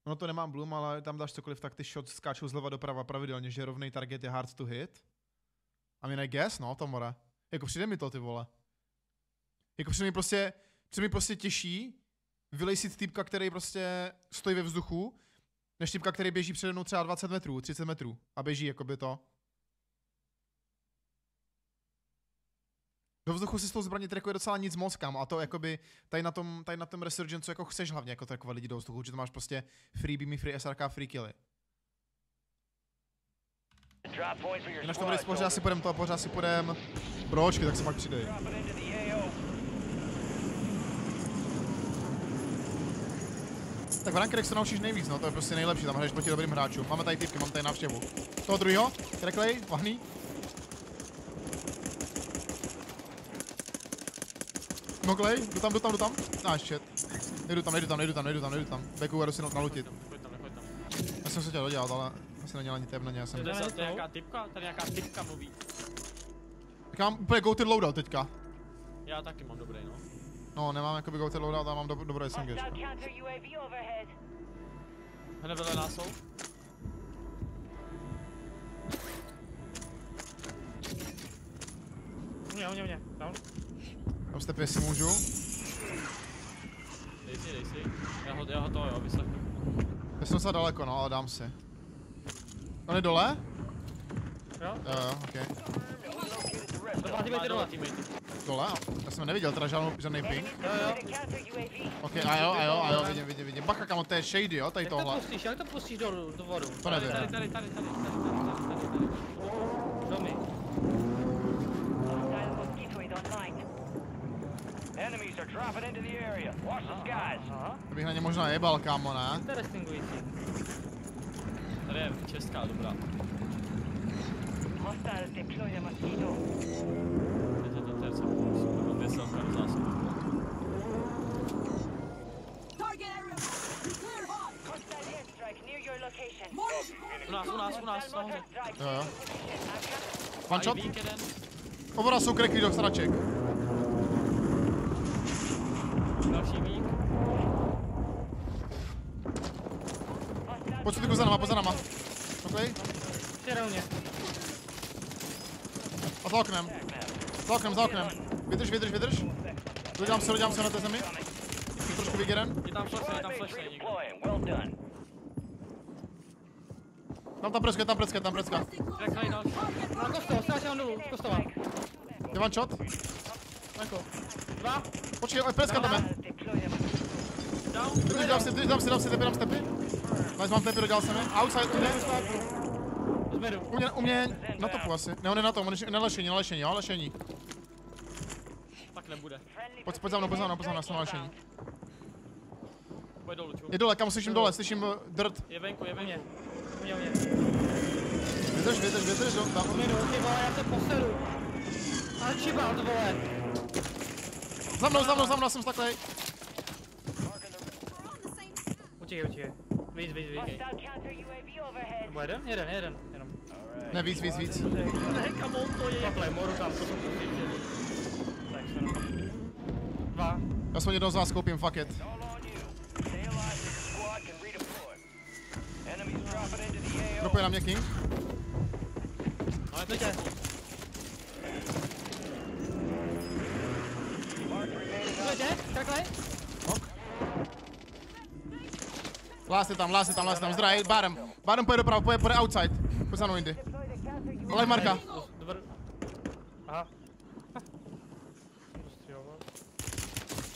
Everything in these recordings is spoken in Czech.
No to nemám bloom, ale tam dáš cokoliv, tak ty shots skáčou zleva doprava pravidelně, že rovnej target je hard to hit. I mean, I guess, no, Tomore. Jako přijde mi to, ty vole. Jako přijde mi prostě těžší vylejsit týpka, který prostě stojí ve vzduchu, než týpka, který běží přede mnou třeba 20 metrů, 30 metrů a běží jakoby to. Do vzduchu si s tou zbraní trackuje docela nic moc, kam, a to jakoby tady na tom Resurgencu jako chceš hlavně jako trackovat lidi do vzduchu, že to máš prostě free beamy, free SRK, free killy. Jinak to bude pořád si půjdem bročky, tak se pak přidej. Tak v rankedech se naučíš nejvíc, no, to je prostě nejlepší, tam hraješ proti dobrým hráčům. Máme tady typky, mám tady návštěvu. Toho druhýho, kreklej, vahný. Noklej, jdu tam. Ah, shit. Nejdu tam. Beku, jdu si nalutit. Já jsem se chtěl dodělat, ale asi nedělal ani teb na ně, já jsem... Tady nějaká typka mluví. Tak mám úplně go-ted loadout teďka. Já taky mám dobrý, no. No, nemám jakoby go-ted loadout, ale mám dobré SMG. Hned vedle nás jsou. U mě, down. Tam step, jestli můžu. Dej si. Já ho to, jo, vyslechnu. Já jsem se daleko, no, ale dám si. On je dole? Jo, okej. Dole. Dole? Já jsem neviděl teda žádný ping. Jo. Ok, a jo, vidím. Bacha, kamo, to je shady, jo, tady tohle. Jak to pustíš do vodu? To nevím. Tady. Domy. Enemies are dropping into the area. Watch the skies. To bych na ně možná jebal, kámo, ne? Interestingující. Tady je česká, dobrá. Hostiles deploy the mosquito. Je to ten terce, super, mám 200 do zásoby. Hostile airstrike near your location. U nás, nahoře. Jo. One shot? Vík jeden. Oba jsou kreklí do sraček. Další vík. Pojď si za náma. Oklej. Přijede mě. A za oknem. Vydrž. Dodělám se na té zemi. Trošku vygeren. Je tam flash někdo. Well done. Tam precka. Reklej další. Na kostel, ztráčím dolů, kostela. Je one shot. Jako. 2. Počkej, precka tam je. Down. Dám si stepy. Nice, mám tepy, dodělal jsem je. Outside, jde. Zmeru. U mě na topu asi. Ne, on je na tom, on je na lešení, jo, lešení. Tak nebude. Pojď za mnou, já jsem na lešení. Pojď dolů, ču. Je dole, kam slyším dole, slyším dirt. Je venku. U mě. Vydrž, tam. Minu, ty vole, já se poseru. Archibald, vole. Za mnou, jsem staklej. Utíkej. Víc. Nebo jeden? Jenom. Ne, víc. Ne, kamo, to je. Takhle, moru tam, to jsou pustit. Tak, jenom. 2. Já jsem jednoho z vás koupím, fuck it. Dropuje na mě King. Ale teď je. Pojďte, takhle. Lásy tam, zdravý, Bárem pojede doprava, pojede outside. Pojď za mnou jindy. Live marka. Dobr. Aha.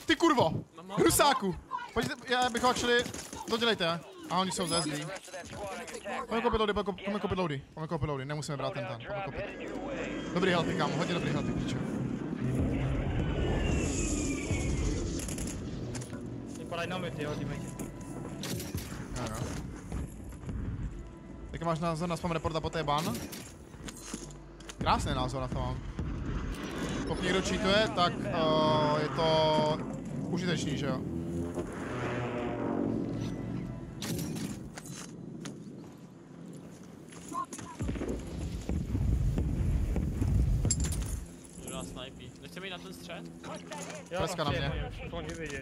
Ty kurvo, Rusáku. Pojďte, já bych ho actually, dodělejte. A oni jsou zezlí. Pojďme koupit loady, nemusíme brát ten. Dobrý healthy, kámo, hodně dobrý healthy, píče. Vypadají na myty, jo, teammate. Jo. Jaký máš názor na spam reporta po té ban? Krásný názor na to mám. Pokud někdo cheatuje, tak je to užitečný, že jo? Kdo nás snipí. Nechceme jít na ten střed? Preska na mě. To oni vidí.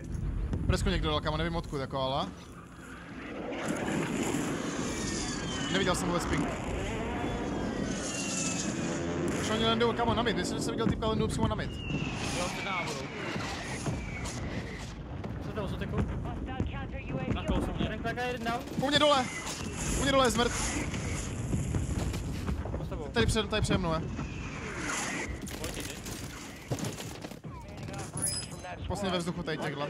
Presku někdo dal, kámo, nevím odkud, jako ale. Neviděl jsem vůbec ping. Už oni landují kamo na mid, myslím, že jsem viděl typka landují přímo na mid. Jo, před náma budou. Co to uteku? Na kousu mě. Jeden klaka, jeden down. U mě dole je zmrt. S tebou. Tady přede mnou je. Pojď ty. Posledně ve vzduchu tady těkla.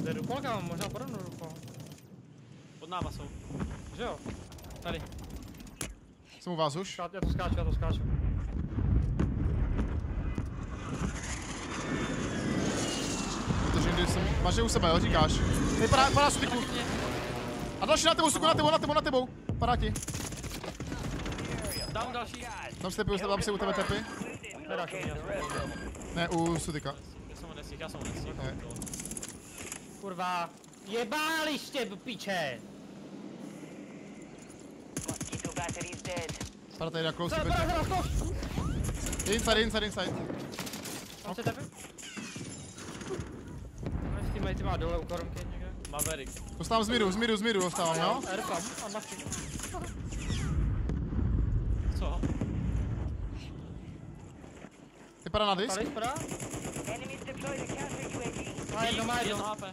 To je rupolka, mám možná podobnou rupol. Pod náma jsou. Že jo? Tady. Jsem u vás už. Já to skáču. Protože když jsem... Máš je u sebe, jo, říkáš. Tady padá sudiku. A další na tebou, suku, na tebou. Padá ti. Dám další. Dám si u tebe tepy. Nedáš mě. Ne, u sudika. Já jsem odesík. Ne. Kurva. Jebáliště, piče. Padá tady na close. Co, Inside. Mám se tebe? Máš teammate má dole u korunky někde. Maverick. Dostávám z míru dostávám, jo? Airpam, unlucky. Co? Vypadá na disk. Tady spadá? Má jedno. HP.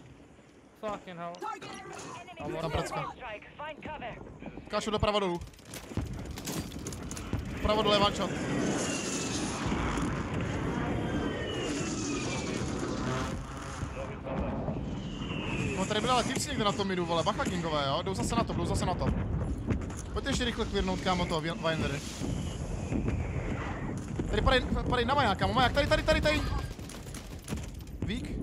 Fucking hell. Tam pracka. Skáču doprava dolů. Pravo dole, one shot. No tady byli ale týpci někde na tom midu, vole, bacha kingové, jo? Jdou zase na to. Pojďte ještě rychle clearnout, kámo, toho Windery. Tady padej na maják, kámo, maják, tady. Vík?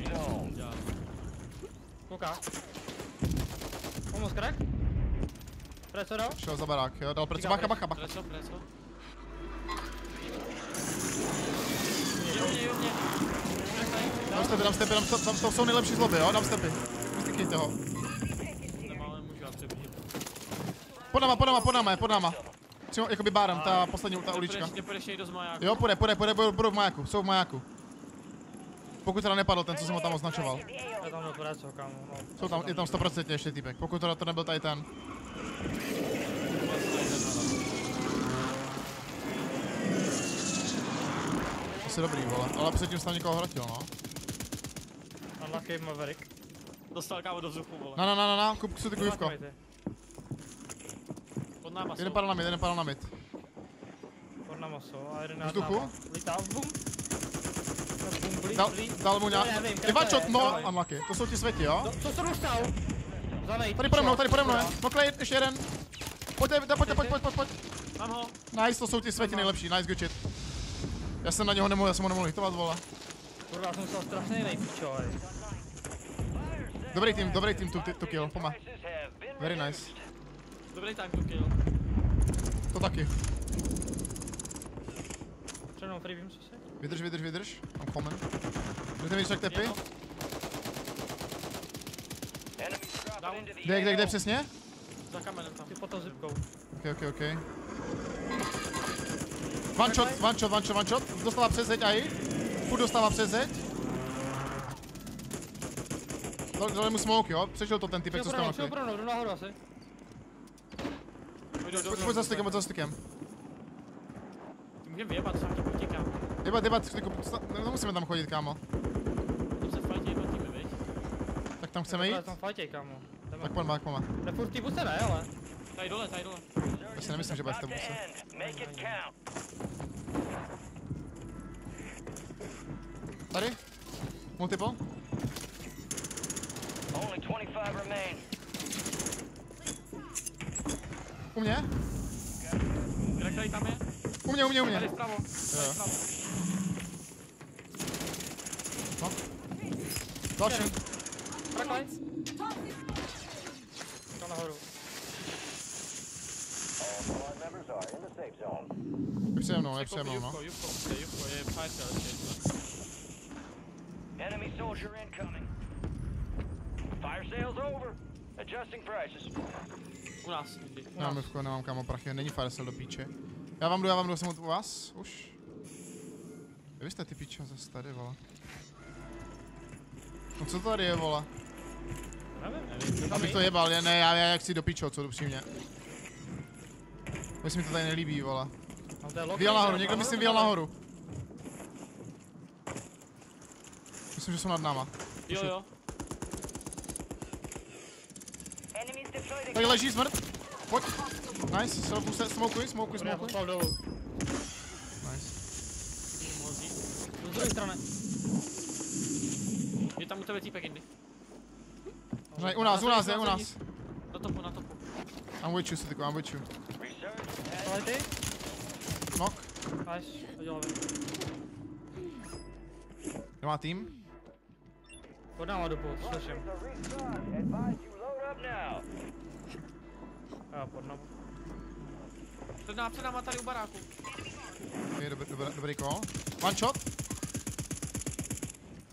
Down. Jo. Kouká. Pomoc crack? Preso dal? Šel za barák, jo, dal prco, bacha. Preso. Jo mě. Dám stepy, tam jsou nejlepší zloby, jo, dám stepy. Vystykněte ho. Nemáme, můžu já přebít. Pod náma. Přímo, jakoby bárem, ta poslední, ta ulička. Nepůjdeš někdo z majáku. Jo, půjde, budou v majáku, jsou v majáku. Pokud teda nepadl ten, co jsem ho tam označoval. Já tam byl preso, kámo. Jsou tam, je tam 100% ještě týpek, pokud teda to nebyl tady ten. Asi dobrý, vole, ale předtím jsem tam někoho hrotil, no. Unlucky Maverick. Dostal kámo do vzduchu, vole. Na, kup si ty kujivko. Pod náma jsou. Jeden padl na mid. Pod náma jsou a jeden Vzduchu? Lítá, bum. Dal mu nějak... Já nevím, Ty one shot, je, no, dawaj. unlucky, to jsou ti světi, jo? Co se dostal? Zanej. Tady pode mnou je, no klej, ještě jeden. Pojď. Mám ho. Nice, to jsou ti světi nejlepší, nice, good shit. Já jsem na něho nemohl, hitovat, vole. Kurva, jsem stal strašný nejpičo, ej. Dobrý tým to kill, poma. Very nice. Dobrý time to kill. To taky. Přenou free beam, co si? Vydrž. I'm coming. Budete mi říct tepy? Kde přesně? Za kamenem tam. Ty pod tou zipkou. Ok. One shot. Dostává přes zeď, aj. Furt dostává přes zeď. Dali mu smoke, jo? Přešel to ten typek, co jste Jdu nahoru asi. Pojď za stykem. Ty můžeme vyjebat, sám ti utíkám. Jebat, nemusíme tam chodit, kámo. Tam se fajtě jebatíme, viď? Tak tam chceme jít? Tam fajtěj, kámo. Tak pojďme. Ne furt ty buce ne, ale. Tady dole. Já si nemyslím, že bude v té buse. Tady? Multiple? Only 25 remain. U mě? Který tam je? U mě. Tady vpravo. Jo. No. Další. Tracklights. Tam nahoru. All squad members are in the safe zone. Je přede mnou, no. Jupko, je fajter ještě. Enemy soldier incoming. Fire sales over. Adjusting prices. U nás. Někdy. Nemám mivko, nemám kámo prachy, není Firecell do píče. Já vám jdu, jsem u vás, už. Vy jste ty píče zase tady, vole. No co to tady je, vole? Nevím. Abych to jebal, ne, já chci do píčo, co upřímně. Mně se mi to tady nelíbí, vole. Vyjel nahoru, někdo myslím vyjel nahoru. Myslím, že jsou nad náma. Jo. Enemies deployed. Tady leží smrt. Pojď. Nice, smokuj. Já poslal dolů. Nice. Mozí. Z druhé strany. Je tam u tebe týpek jindy. U nás je. Na topu. I'm with you, Sitiku, I'm with you. Ale ty? Knock. Nice, udělal vím. Kdo má tým? Pod náma dopu, slyším. Advise you load up now. Já pod náma. Před náma tady u baráku. Je dobrý call. One shot.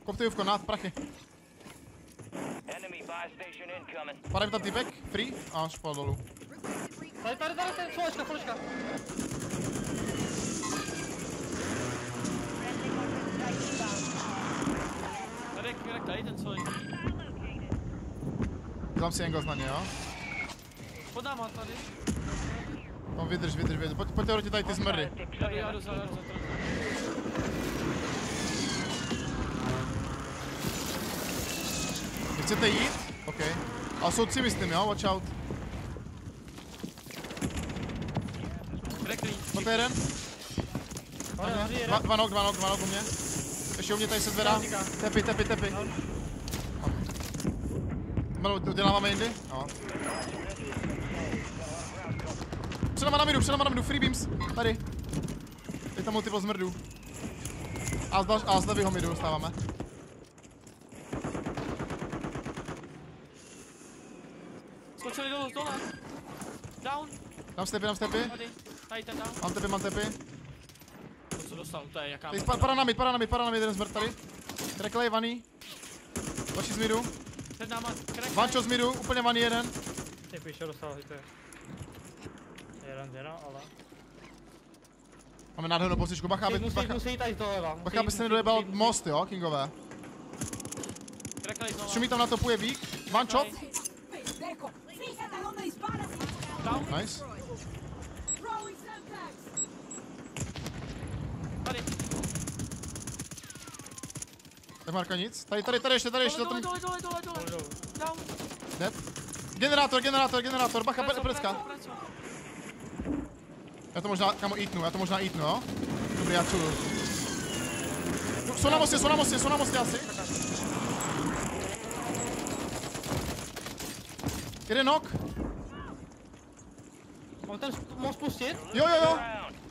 Koptejůvko, prachy. Enemy buy station incoming. Padem tam týpek, free, a špal dolů. Tady, fleška. Tady ten co je. Dám si angles na ně, jo? Pod náma tady. No vydrž. Pojďte hodit tady ty zmrdy. Tady já jdu za. Vy chcete jít? OK. Ale jsou 3 myslím, jo? Watch out. Kreklí. Pojďte jeden. Dva knock u mě. Ještě u mě tady se zvedá. Tepi. Uděláváme jindy? Jo. Před náma na midu, free beams. Tady. Je tam multiple zmrdů. A z levýho midu dostáváme. Skočili dolů, dole. Down. Dám stepy. Tady ten down. Mám tepy. To co dostal, to je jaká. Para na mid, jeden zmrt tady. Kreklej, vaný. Další z midu. Před náma, krek. Vančo z midu, úplně vaný jeden. Ty píše dostal, to je. Jeden, ale. Máme nádhernou pozičku, bacha, Musí jít tady doleva. bacha, aby se nedojebal most, jo, kingové. Kreklej znova. Šumí tam na topu je vík. One shot. Down. Nice. Tady. Tak Marka nic. Tady ještě, za tom. Dole. Down. Dead. Generátor, bacha, precka. Já to možná, kamo, eatnu, jo? Dobrý, já čuluju. Jsou na mostě asi. Jeden knock. Mám ten most pustit? Jo.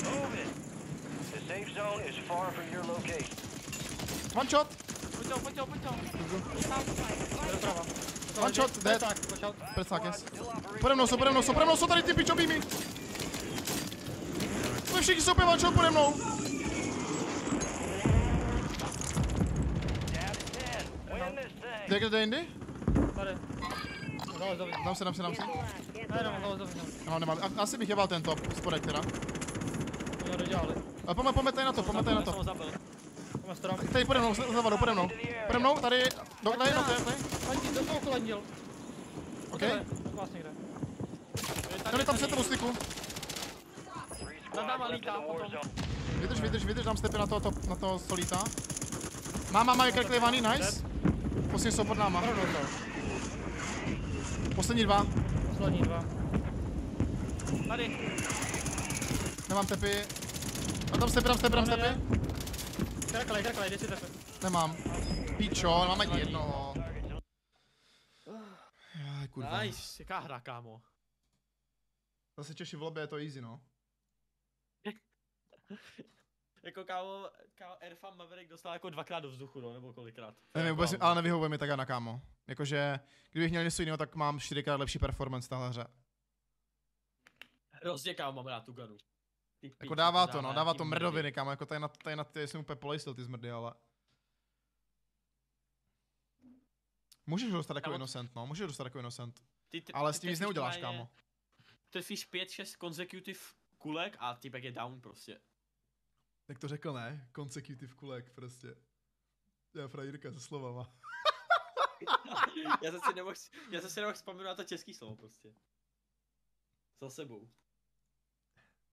Move it. The safe zone is far from your location. One shot. Pojď to. Doprava. One shot, dead. Precák, yes. Pode mnou jsou tady ty pičo býmy. Jsme všichni jsou one shot pode mnou. Kde jindy? Tady. Dole. Dám se. Dole. No, nemám. Asi bych jebal ten top, spodek teda. Mě dodělali. Ale pojďme tady na to. Máme strom. Tady pode mnou, za vadou, pode mnou, tady. Tady. Landil, do toho landil. OK. Vás někde. Ten je tam před tebou styku. Nad náma lítá potom. Vydrž, dám stepy na to solíta. Mám je kreklejvaný, nice. Poslední jsou pod náma. Poslední dva. Tady. Nemám tepy. Dám stepy. Kreklej, jdi si tepy. Nemám. Píčo, mám ani jedno. Jaj, kurva. Nice, jaká hra, kámo. Zase Češi v lobby je to easy, no. Jako kámo Airfam Maverick dostal jako 2krát do vzduchu, no, nebo kolikrát. Ne, vůbec, ale nevyhovuje mi tak na kámo. Jakože, kdybych měl něco jiného, tak mám 4krát lepší performance v téhle hře. Hrozně kámo, mám rád tu ganu. Jako dává to, no, dává to mrdoviny, kámo, jako tady na ty jsem úplně polejstil ty zmrdy, ale... Můžeš dostat jako innocent, no, ale s tím nic neuděláš, kámo. trefíš 5-6 consecutive kulek a typek je down prostě. Jak to řekl, ne? Consecutive kulek prostě. Já frajírka se slovama. Já jsem si nemohl vzpomenout na to český slovo prostě. Za sebou.